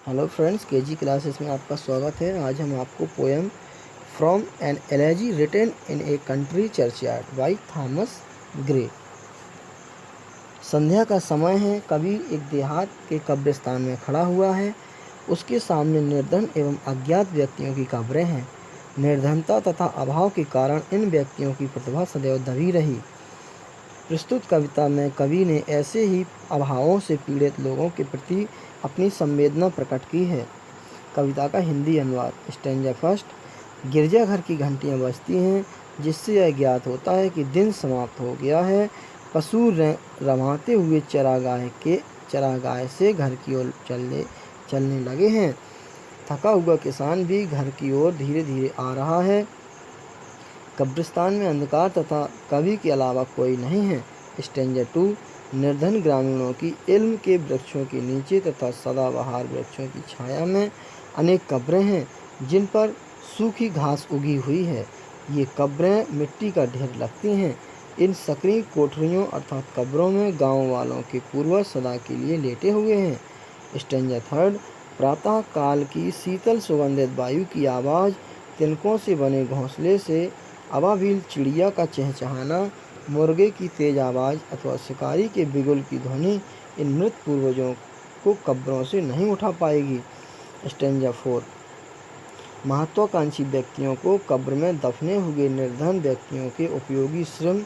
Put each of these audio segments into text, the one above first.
Hello friends, KG classes में आपका स्वागत है। आज हम आपको poem from an elegy written in a country churchyard by Thomas Gray. संध्या का समय है। कवि एक देहात के कब्रिस्तान में खड़ा हुआ है। उसके सामने निर्धन एवं अज्ञात व्यक्तियों की कब्रें हैं। निर्धनता तथा अभाव के कारण इन व्यक्तियों की प्रतिभा सदैव दबी रही। प्रस्तुत कविता में कवि ने ऐसे ही अभावों से पीड़ित लोगों के प्रति अपनी संवेदना प्रकट की है। कविता का हिंदी अनुवाद। Stanza first. गिरजाघर की घंटियां बजती हैं, जिससे यह ज्ञात होता है कि दिन समाप्त हो गया है। पशु रवाते हुए चरागाह से घर की ओर चलने लगे हैं। थका हुआ किसान भी घर की ओर धीरे धीरे आ रहा है। कब्रिस्तान में अंधकार तथा कवि के अलावा कोई नहीं है। स्टैंजा 2। निर्धन ग्रामीणों की इल्म के वृक्षों के नीचे तथा सदाबहार वृक्षों की छाया में अनेक कब्रें हैं, जिन पर सूखी घास उगी हुई है। ये कब्रें मिट्टी का ढेर लगती हैं। इन संकरी कोठरियों अर्थात कब्रों में गांव वालों के पूर्वज सदा के लिए लेटे हुए हैं। स्टैंजा 3। प्रातः काल की शीतल सुगंधित वायु की आवाज़, तिनकों से बने घोंसले से अबाबिल चिड़िया का चहचहाना, मुर्गे की तेज आवाज़ अथवा शिकारी के बिगुल की ध्वनि इन मृत पूर्वजों को कब्रों से नहीं उठा पाएगी। स्टैंजा 4। महत्वाकांक्षी व्यक्तियों को कब्र में दफने हुए निर्धन व्यक्तियों के उपयोगी श्रम,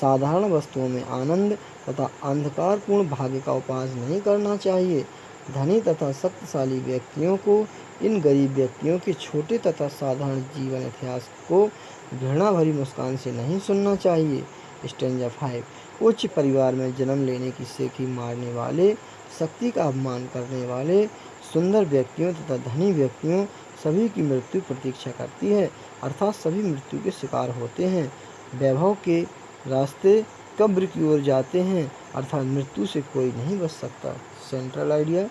साधारण वस्तुओं में आनंद तथा अंधकारपूर्ण भाग्य का उपास नहीं करना चाहिए। धनी तथा शक्तिशाली व्यक्तियों को इन गरीब व्यक्तियों के छोटे तथा साधारण जीवन इतिहास को घृणा भरी मुस्कान से नहीं सुनना चाहिए। स्टैंजा 5। उच्च परिवार में जन्म लेने की सेखी मारने वाले, शक्ति का अपमान करने वाले सुंदर व्यक्तियों तथा धनी व्यक्तियों सभी की मृत्यु प्रतीक्षा करती है, अर्थात सभी मृत्यु के शिकार होते हैं। वैभव के रास्ते कब्र की ओर जाते हैं, अर्थात मृत्यु से कोई नहीं बच सकता। Central idea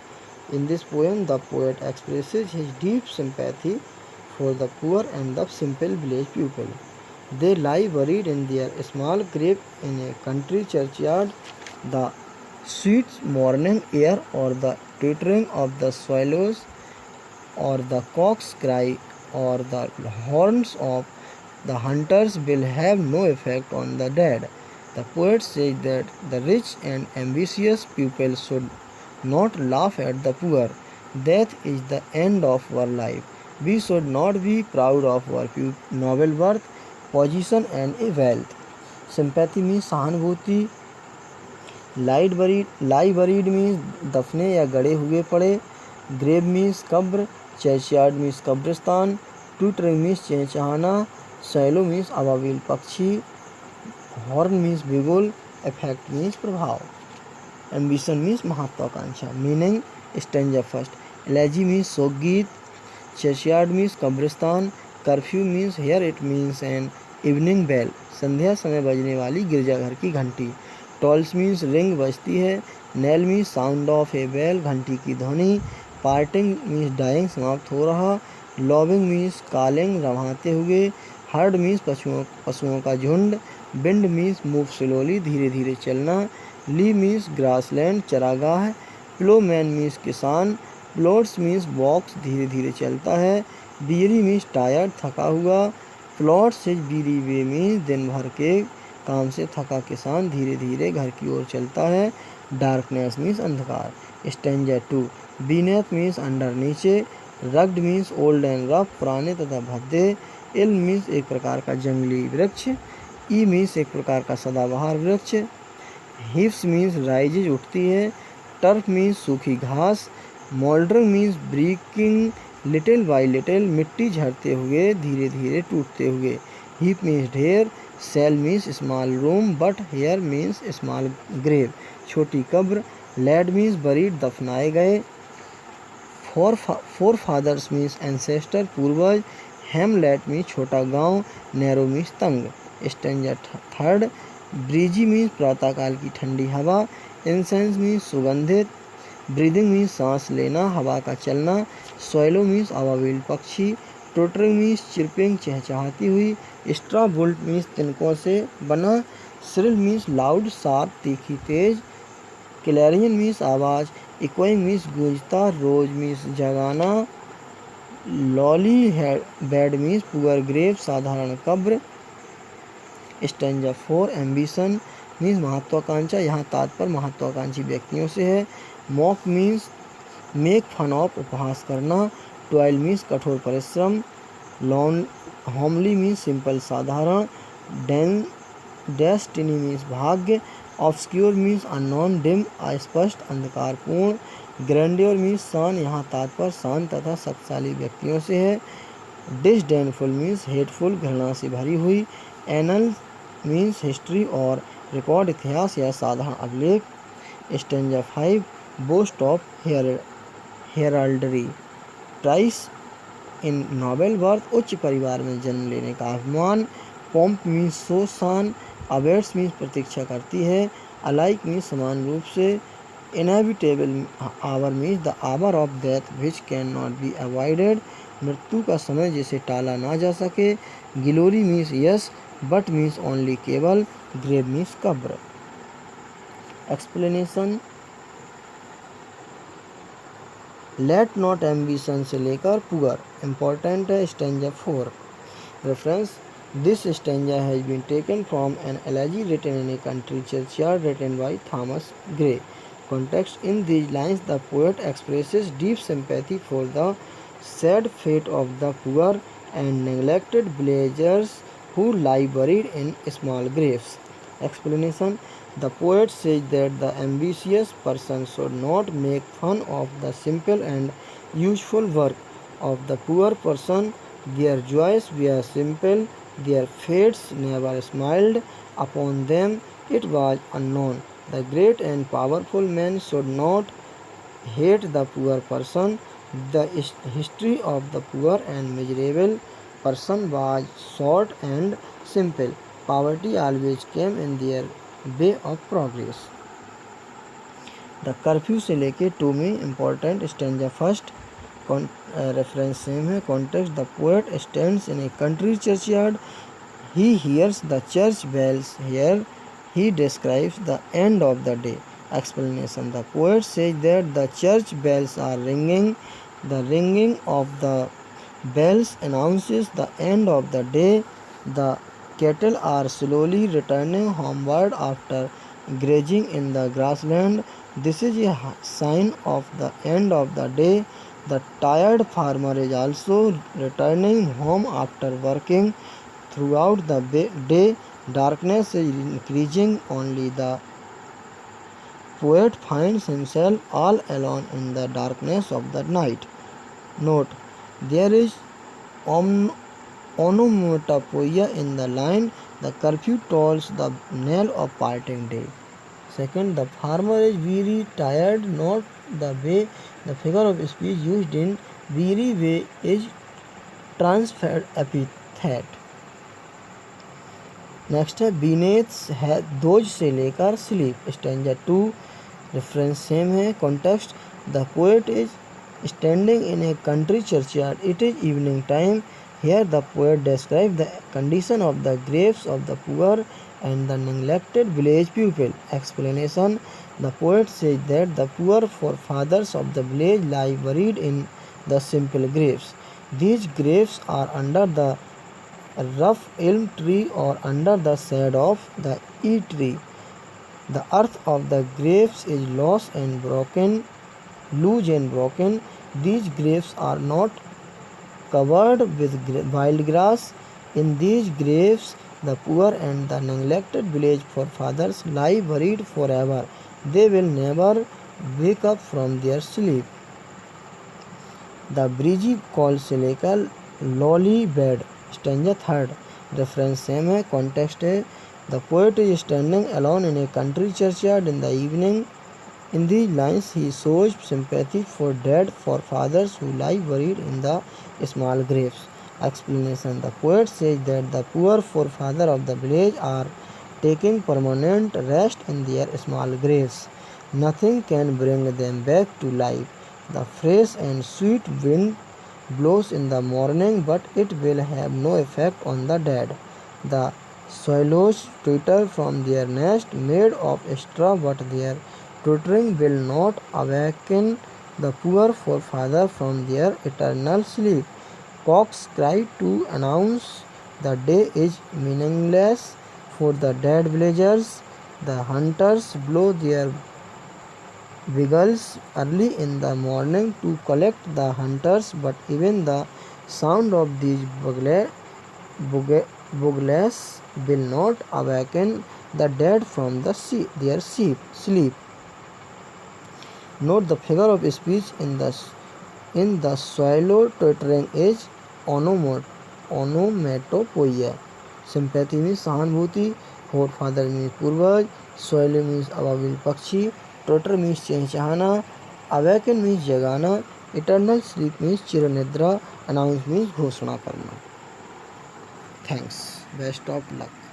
in this poem the poet expresses his deep sympathy for the poor and the simple village people. They lie buried in their small grave in a country churchyard. The sweet morning air or the twittering of the swallows or the cock's cry or the horns of the hunters will have no effect on the dead. The poet says that the rich and ambitious people should not laugh at the poor. Death is the end of our life. We should not be proud of our noble birth, position and wealth. Sympathy means सहानुभूति। lie buried means दफने या गड़े हुए पड़े। grave means कब्र। churchyard means कब्रिस्तान। twittering means चहचहाना। swallow means अबाबिल पक्षी। horn means बिगुल। effect means प्रभाव। ambition means महत्वाकांक्षा। meaning stanza first. elegy means शोक गीत। चर्चयार्ड मीन्स कब्रिस्तान। Curfew means here it means an evening bell, संध्या समय बजने वाली गिरजाघर की घंटी। टॉल्स मीन्स रिंग बजती है। Knell means sound of a bell, घंटी की ध्वनि। पार्टिंग मीन्स डाइंग, समाप्त हो रहा। लॉबिंग मीन्स कॉलिंग, रवाते हुए। हर्ड मीन्स पशुओं का झुंड। बिंड मीन्स मूव स्लोली, धीरे धीरे चलना। ली मीन्स ग्रासलैंड, चरागाह। प्लोमैन मीन्स किसान। प्लोट्स मीन्स बॉक्स, धीरे धीरे चलता है। बीरी मीन्स टायर्ड, थका हुआ। Plots is Biri way means दिन भर के काम से थका किसान धीरे धीरे घर की ओर चलता है। डार्कनेस मीन्स अंधकार। स्टैंजा 2। बीनेथ मीन्स अंडर, नीचे। Rugged means old and rough, पुराने तथा भद्दे। इल मीन्स एक प्रकार का जंगली वृक्ष। ई मीन्स एक प्रकार का सदाबहार वृक्ष। हिप्स मीन्स राइजेज, उठती है। टर्फ मीन्स सूखी घास। Mouldering means breaking little by little, मिट्टी झड़ते हुए, धीरे धीरे टूटते हुए। हीप मीन्स ढेर। Cell means small room, but here means small grave, छोटी कब्र। लेड मीन्स बरीड, दफनाए गए। फोर फादर्स मीन्स एंसेस्टर, पूर्वज। हेमलेट मीन्स छोटा गांव। नैरो मीन्स तंग। Stanza third. ब्रीजी मीन्स प्रातःकाल की ठंडी हवा। इंसेंस मीन्स सुगंधित। ब्रीदिंग मीन्स सांस लेना, हवा का चलना। सोयलो मीन्स अबाबिल पक्षी। टोटरिंग मीन्स चिरपिंग, चहचहाती हुई। स्ट्रा बुल्ट मीन्स तिनकों से बना। श्रिल मीन्स लाउड, शार्प, तीखी, तेज। क्लैरियन मीन्स आवाज़। इकोइंग मीन्स गूंजता, रोज मीन्स जगाना, lowly bed means poor grave साधारण कब्र। स्टेंजा 4 एम्बिशन मीन्स महत्वाकांक्षा, यहाँ तात्पर्य महत्वाकांक्षी व्यक्तियों से है। Mock means make fun of उपहास करना। टॉयल मीन्स कठोर परिश्रम। लॉन होमली मीन्स सिंपल साधारण। डेस्टिनी मीन्स भाग्य। ऑब्सक्योर मीन्स अननोन डिम अस्पष्ट अंधकारपूर्ण। ग्रैंड्योर मीन्स शान, यहाँ तात्पर्य शांत तथा शक्तिशाली व्यक्तियों से है। डिसडेनफुल मीन्स हेटफुल घृणा से भरी हुई। एनल मीन्स हिस्ट्री और रिकॉर्ड इतिहास या साधारण अभिलेख। Stanza 5 boast of heraldry pride in noble birth, उच्च परिवार में जन्म लेने का अभिमान। पॉम्प मीन्स सो शान। अवेट्स मीन्स प्रतीक्षा करती है। अलाइक मीन्स समान रूप से। Inevitable hour means the hour of death which can not be avoided, मृत्यु का समय जिसे टाला ना जा सके। ग्लोरी मीन्स यश, बट मीन्स ओनली केवल। ग्रेव मीन्स कब्र। एक्सप्लेनेशन लेट नॉट एम्बिशन से लेकर पुअर इम्पोर्टेंट है। Stanza 4 reference this stanza has been taken from an elegy written in a country churchyard written by Thomas Gray. Context in these lines the poet expresses deep sympathy for the sad fate of the poor and neglected villagers who lie buried in small graves. Explanation the poet says that the ambitious person should not make fun of the simple and useful work of the poor person. Their joys were simple, their fates never smiled upon them, it was unknown. The great and powerful man should not hate the poor person. The history of the poor and miserable person was short and simple. Poverty always came in their way of progress. The curfew से लेके 2 में important stanza first reference same है। Context the poet stands in a country churchyard, he hears the church bells here. He describes the end of the day. Explanation the poet says that the church bells are ringing. The ringing of the bells announces the end of the day. The cattle are slowly returning homeward after grazing in the grassland. This is a sign of the end of the day. The tired farmer is also returning home after working throughout the day. Darkness is increasing. Only the poet finds himself all alone in the darkness of the night. Note: there is onomatopoeia in the line. The curfew tolls the knell of parting day. Second, the farmer is weary, tired, not the way the figure of speech used in weary way is transferred epithet. Next है beneath है those से लेकर sleep. Stanza 2 reference same है। Context the poet is standing in a country churchyard, it is evening time. Here the poet describe the condition of the Graves of the poor and the neglected village people. Explanation the poet says that the poor forefathers of the village lie buried in the simple graves. These graves are under the rough elm tree or under the shade of the yew tree. The earth of the graves is loose and broken. These graves are not covered with wild grass. In these graves the poor and the neglected village forefathers lie buried forever. They will never wake up from their sleep. The breezy call से लेकर lolly bed stanza 3 reference same है। Context है the poet is standing alone in a country churchyard in the evening. In these lines he shows sympathy for dead forefathers who lie buried in the small graves. Explanation the poet says that the poor forefathers of the village are taking permanent rest in their small graves. Nothing can bring them back to life. The fresh and sweet wind blows in the morning, but it will have no effect on the dead. The swallows twitter from their nest made of straw, but their Tottering will not awaken the poor forefather from their eternal sleep. Cocks cry to announce the day is meaningless for the dead villagers. The hunters blow their bugles early in the morning to collect the hunters, but even the sound of these bugles will not awaken the dead from their sleep. Note the figure of speech in the swallow twittering is onomatopoeia. Sympathy means सहानुभूति, forefather means पूर्वज, swallow means अबाबिल पक्षी, twitter means चहचहाना, awaken means जगाना, eternal sleep means चिरनिद्रा, announce means घोषणा करना. Thanks. Best of luck.